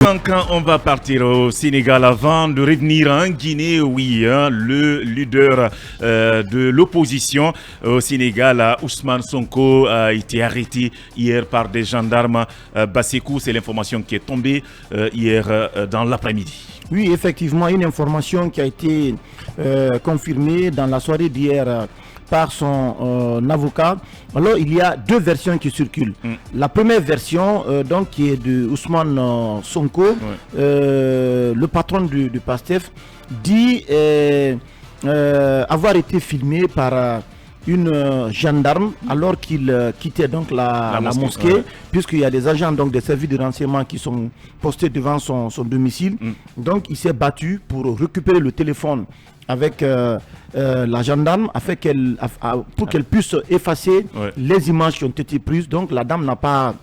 Quand on va partir au Sénégal avant de revenir en Guinée, oui, le leader de l'opposition au Sénégal, Ousmane Sonko, a été arrêté hier par des gendarmes. Bassekou, c'est l'information qui est tombée hier dans l'après-midi. Oui, effectivement, une information qui a été confirmée dans la soirée d'hier par son avocat. Alors, il y a deux versions qui circulent. La première version, donc, qui est de Ousmane Sonko, le patron du PASTEF, dit avoir été filmé par une gendarme alors qu'il quittait donc la mosquée, puisqu'il y a des agents donc des services de renseignement qui sont postés devant son domicile. Donc, il s'est battu pour récupérer le téléphone avec la gendarme pour qu'elle puisse effacer les images qui ont été prises. Donc la dame n'a pas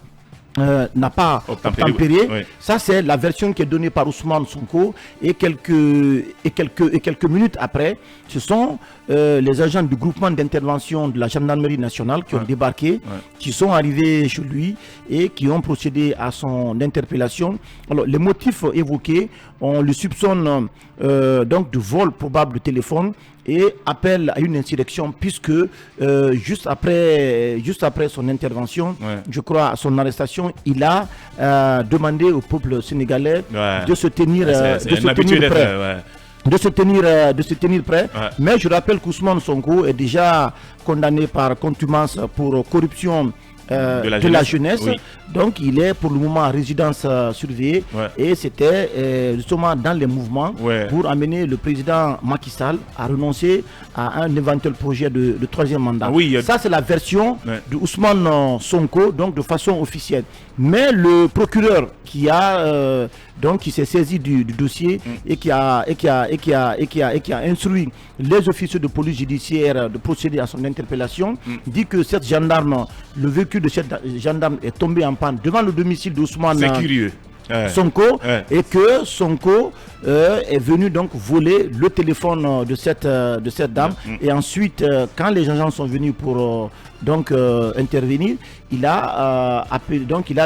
obtempéré. Ça, c'est la version qui est donnée par Ousmane Sonko. Et quelques minutes après, ce sont les agents du groupement d'intervention de la gendarmerie nationale qui ont débarqué, qui sont arrivés chez lui et qui ont procédé à son interpellation. Alors, les motifs évoqués, on le soupçonne donc de vol probable de téléphone et appelle à une insurrection puisque juste après son intervention, je crois à son arrestation, il a demandé au peuple sénégalais de se tenir prêt. Mais je rappelle qu'Ousmane Sonko est déjà condamné par contumace pour corruption de la jeunesse. Donc il est pour le moment en résidence surveillée et c'était justement dans les mouvements pour amener le président Macky Sall à renoncer à un éventuel projet de troisième mandat. Ça, c'est la version de Ousmane Sonko, donc de façon officielle. Mais le procureur qui s'est saisi du dossier et qui a instruit les officiers de police judiciaire de procéder à son interpellation, dit que cette gendarme, le véhicule de cette gendarme est tombé en panne devant le domicile d'Ousmane Sonko et que Sonko est venu donc voler le téléphone de cette dame et ensuite quand les agents sont venus pour intervenir, il a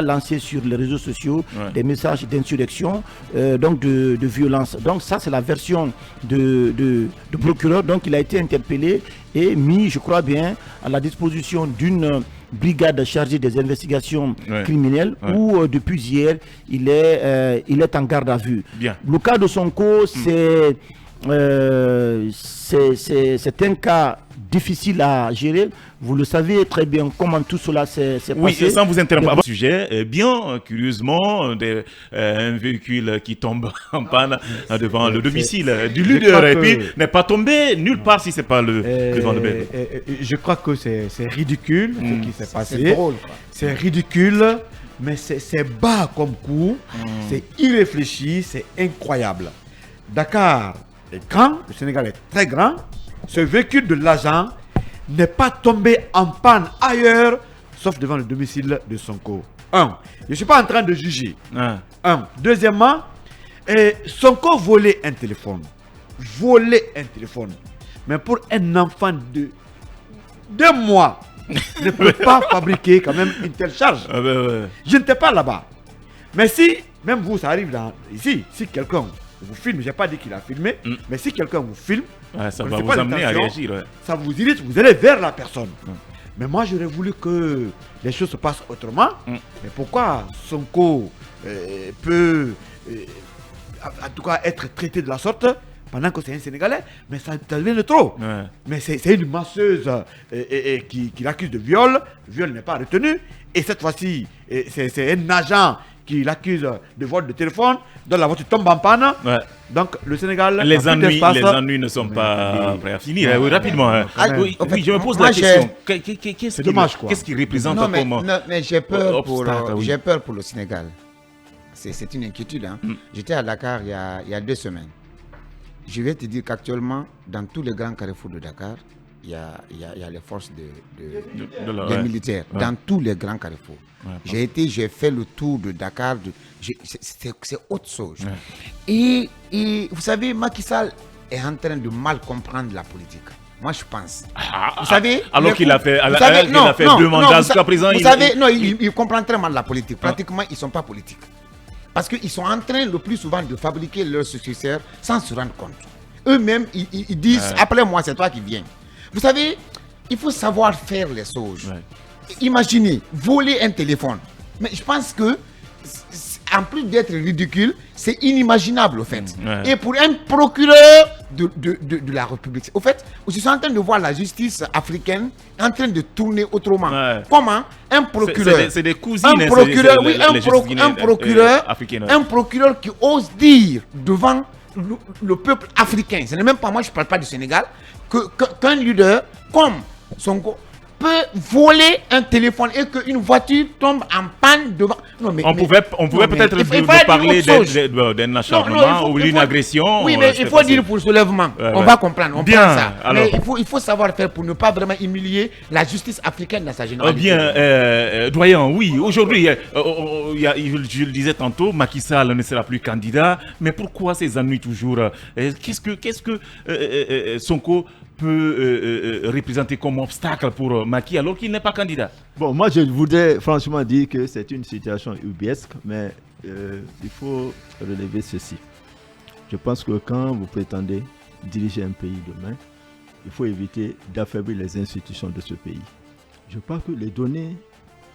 lancé sur les réseaux sociaux des messages d'insurrection, de violence. Donc ça, c'est la version du procureur. Donc il a été interpellé et mis, je crois bien, à la disposition d'une brigade chargée des investigations criminelles où depuis hier il est en garde à vue. Le cas de Sonko, c'est un cas difficile à gérer. Vous le savez très bien comment tout cela s'est passé. Oui, sans vous interrompre, avant sujet, bien curieusement, un véhicule qui tombe en panne devant le domicile du leader et puis n'est pas tombé nulle part si c'est pas le devant le bébé. Je crois que c'est ridicule ce qui s'est passé. C'est drôle. C'est ridicule, mais c'est bas comme coup, c'est irréfléchi, c'est incroyable. Dakar est grand, le Sénégal est très grand. Ce véhicule de l'agent n'est pas tombé en panne ailleurs, sauf devant le domicile de Sonko. Je ne suis pas en train de juger. Deuxièmement, Sonko volait un téléphone. Mais pour un enfant de 2 mois, ne peut pas fabriquer quand même une telle charge. Je n'étais pas là-bas. Mais si, même vous, ça arrive ici, si quelqu'un vous filme, je n'ai pas dit qu'il a filmé, mais si quelqu'un vous filme, ça va vous amener à réagir. Ça vous irrite, vous allez vers la personne. Mais moi, j'aurais voulu que les choses se passent autrement. Mais pourquoi Sonko peut, en tout cas, être traité de la sorte pendant que c'est un Sénégalais? Mais ça devient de trop. Mais c'est une masseuse qui l'accuse de viol. Le viol n'est pas retenu. Et cette fois-ci, c'est un agent qui l'accuse de vol de téléphone, dont la voiture tombe en panne. Donc le Sénégal... Les ennuis ne sont pas prêts à finir. Rapidement. Je me pose la question. Qu'est-ce qui représente mais j'ai peur pour le Sénégal. C'est une inquiétude. J'étais à Dakar il y a 2 semaines. Je vais te dire qu'actuellement, dans tous les grands carrefours de Dakar, il y a les forces des militaires. Dans tous les grands carrefours. J'ai fait le tour de Dakar. C'est autre chose. Et vous savez, Macky Sall est en train de mal comprendre la politique. Moi, je pense. Vous savez, alors qu'il a fait 2 mandats jusqu'à présent. Vous savez, il comprend très mal la politique. Pratiquement, ils ne sont pas politiques. Parce qu'ils sont en train le plus souvent de fabriquer leurs successeurs sans se rendre compte. Eux-mêmes, ils disent, appelez-moi, c'est toi qui viens. Vous savez, il faut savoir faire les choses. Imaginez, voler un téléphone. Mais je pense que, en plus d'être ridicule, c'est inimaginable au fait. Et pour un procureur de la République, au fait, je suis en train de voir la justice africaine en train de tourner autrement. Comment un procureur, c'est des cousines, un procureur, un procureur qui ose dire devant le peuple africain, ce n'est même pas moi, je ne parle pas du Sénégal, qu'un leader comme Sonko peut voler un téléphone et qu'une voiture tombe en panne devant. Non, mais, on pouvait peut-être nous parler d'un acharnement ou d'une agression. Oui, mais il faut dire pour le soulèvement. On va comprendre. On prend ça. Alors. Mais il faut savoir faire pour ne pas vraiment humilier la justice africaine dans sa généralité. Bien, doyen, oui. Aujourd'hui, je le disais tantôt, Macky Sall ne sera plus candidat. Mais pourquoi ces ennuis toujours? Qu'est-ce que Sonko peut représenter comme obstacle pour Macky alors qu'il n'est pas candidat? Bon, moi je voudrais franchement dire que c'est une situation ubiesque, mais il faut relever ceci. Je pense que quand vous prétendez diriger un pays demain, il faut éviter d'affaiblir les institutions de ce pays. Je pense que les données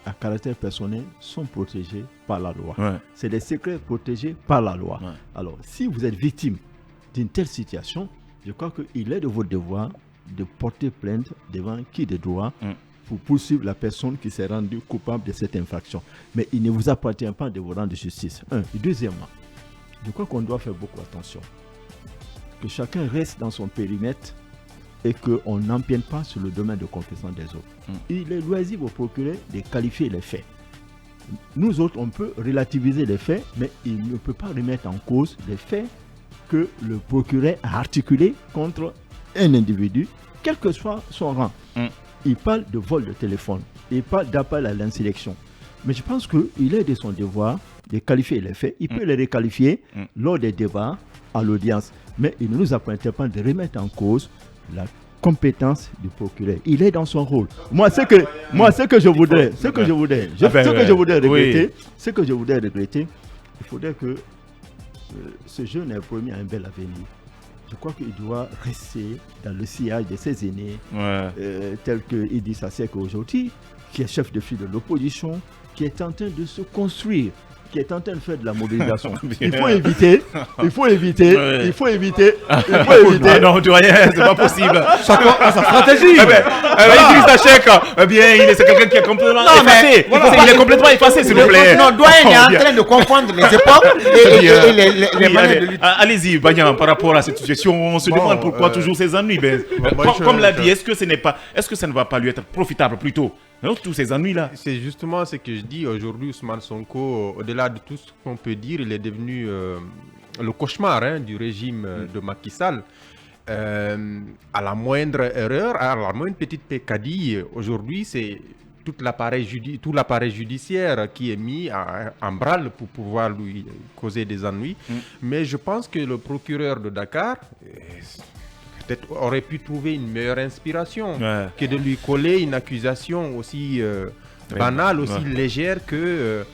à caractère personnel sont protégées par la loi. C'est des secrets protégés par la loi. Alors, si vous êtes victime d'une telle situation, je crois qu'il est de votre devoir de porter plainte devant qui de droit pour poursuivre la personne qui s'est rendue coupable de cette infraction. Mais il ne vous appartient pas de vous rendre justice. Et deuxièmement, je crois qu'on doit faire beaucoup attention. Que chacun reste dans son périmètre et qu'on n'empiète pas sur le domaine de compétence des autres. Il est loisible au procureur de qualifier les faits. Nous autres, on peut relativiser les faits, mais il ne peut pas remettre en cause les faits que le procureur a articulé contre un individu, quel que soit son rang. Il parle de vol de téléphone, il parle d'appel à l'insurrection. Mais je pense qu'il est de son devoir de qualifier les faits. Il peut les requalifier lors des débats à l'audience. Mais il ne nous appartient pas de remettre en cause la compétence du procureur. Il est dans son rôle. Moi, ce que je voudrais regretter, il faudrait que ce jeune est promis à un bel avenir. Je crois qu'il doit rester dans le sillage de ses aînés, tels que Idrissa Seck aujourd'hui, qui est chef de file de l'opposition, qui est en train de se construire, qui est en train de faire de la mobilisation. Il faut éviter. Non, doyen, c'est pas possible. Chacun a sa stratégie. Idrissa Seck, c'est quelqu'un qui est complètement effacé. Il est complètement effacé, s'il vous plaît. Non, doyen est en train de confondre les époques et les manières de lutte. Allez-y, Bagnan, par rapport à cette situation, on se demande pourquoi toujours ces ennuis. Comme l'a dit, est-ce que ça ne va pas lui être profitable plutôt? Non, tous ces ennuis-là. C'est justement ce que je dis aujourd'hui. Ousmane Sonko, au-delà de tout ce qu'on peut dire, il est devenu le cauchemar du régime de Macky Sall. À la moindre erreur, à la moindre petite pécadille, aujourd'hui, c'est tout l'appareil judiciaire qui est mis en branle pour pouvoir lui causer des ennuis. Mais je pense que le procureur de Dakar peut-être aurait pu trouver une meilleure inspiration que de lui coller une accusation aussi banale, aussi légère que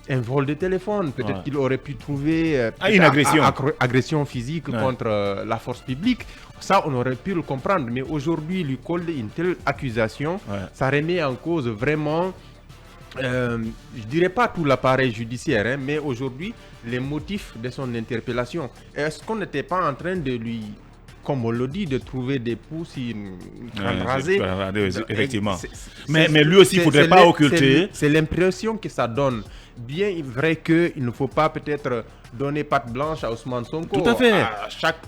un vol de téléphone. Peut-être qu'il aurait pu trouver une agression physique contre la force publique. Ça, on aurait pu le comprendre. Mais aujourd'hui, lui coller une telle accusation, ça remet en cause vraiment, je dirais pas tout l'appareil judiciaire, mais aujourd'hui, les motifs de son interpellation. Est-ce qu'on n'était pas en train de lui, comme on le dit, de trouver des pousses rasées? Effectivement. Mais lui aussi, il ne faudrait pas occulter. C'est l'impression que ça donne. Bien vrai qu'il ne faut pas peut-être donner patte blanche à Ousmane Sonko. Tout à fait. À chaque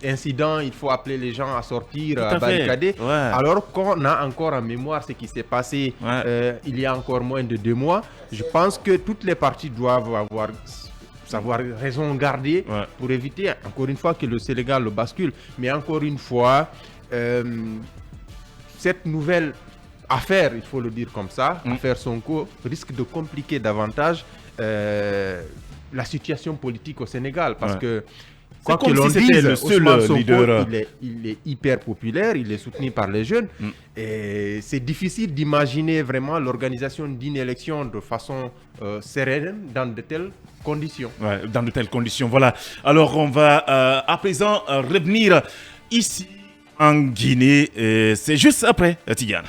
incident, il faut appeler les gens à sortir, à barricader. Alors qu'on a encore en mémoire ce qui s'est passé il y a encore moins de 2 mois. Je pense que toutes les parties doivent savoir raison garder pour éviter, encore une fois, que le Sénégal le bascule. Mais encore une fois, cette nouvelle affaire, il faut le dire comme ça, affaire Sonko, risque de compliquer davantage la situation politique au Sénégal. Parce que Quoi que l'on dise, le seul leader. Il est hyper populaire, il est soutenu par les jeunes. Et c'est difficile d'imaginer vraiment l'organisation d'une élection de façon sereine dans de telles conditions. Ouais, dans de telles conditions, voilà. Alors, on va à présent revenir ici en Guinée. C'est juste après Tigana.